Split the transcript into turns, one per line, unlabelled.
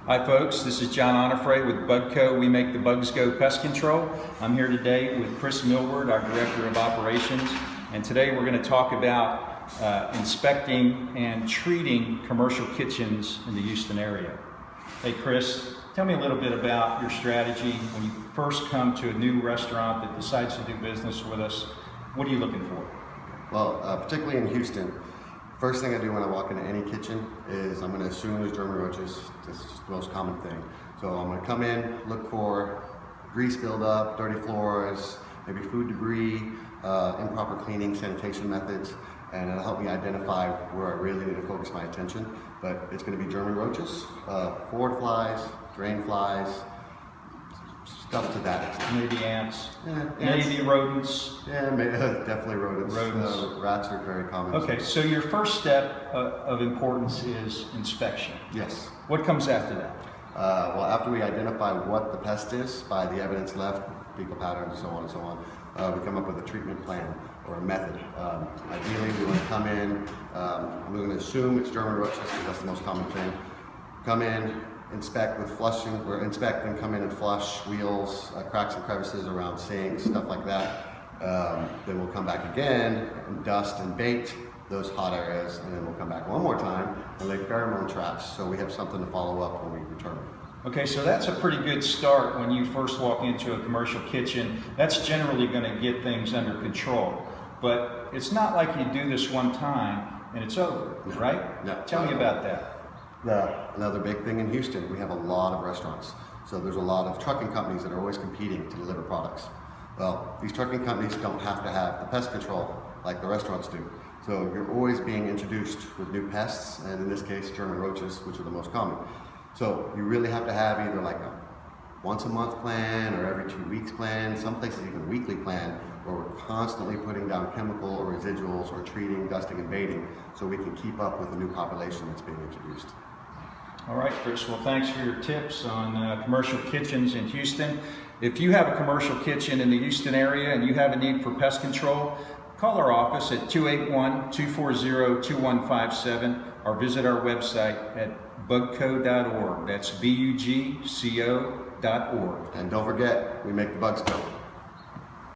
Hi folks, this is John Onofrey with BUGCO. We make the BUGCO Pest Control. I'm here today with Chris Millward, our Director of Operations, and today we're going to talk about inspecting and treating commercial kitchens in the Houston area. Hey Chris, tell me a little bit about your strategy when you first come to a new restaurant that decides to do business with us. What are you looking for?
Well, particularly in Houston, first thing I do when I walk into any kitchen is I'm going to assume there's German roaches. This is just the most common thing. So I'm going to come in, look for grease buildup, dirty floors, maybe food debris, improper cleaning, sanitation methods, and it'll help me identify where I really need to focus my attention. But it's going to be German roaches, forward flies, drain flies, stuff to that extent.
Maybe ants,
ants.
Maybe rodents.
Yeah, definitely rodents. Rats are very common.
Okay, so your first step of importance is inspection.
Yes.
What comes after that?
Well, after we identify what the pest is by the evidence left, fecal patterns, so on and so on, we come up with a treatment plan or a method. Ideally, we want to come in, we're going to assume it's German roaches because that's the most common thing. Come in, inspect with flushing, or inspect and come in and flush wheels, cracks and crevices around sinks, stuff like that. Then we'll come back again and dust and bait those hot areas, and then we'll come back one more time and lay pheromone traps so we have something to follow up when we return.
Okay, so that's a pretty good start when you first walk into a commercial kitchen. That's generally going to get things under control. But it's not like you do this one time and it's over, right?
No.
Tell me about that.
Another big thing in Houston, we have a lot of restaurants. So there's a lot of trucking companies that are always competing to deliver products. Well, these trucking companies don't have to have the pest control like the restaurants do. So you're always being introduced with new pests, and in this case, German roaches, which are the most common. So you really have to have either like a once a month plan or every 2 weeks plan, some places even weekly plan, where we're constantly putting down chemical or residuals or treating, dusting, and baiting so we can keep up with the new population that's being introduced.
All right, Chris, well thanks for your tips on commercial kitchens in Houston. If you have a commercial kitchen in the Houston area and you have a need for pest control, call our office at 281-240-2157 or visit our website at bugco.org. That's BUGCO.org.
And don't forget, we make the bugs go.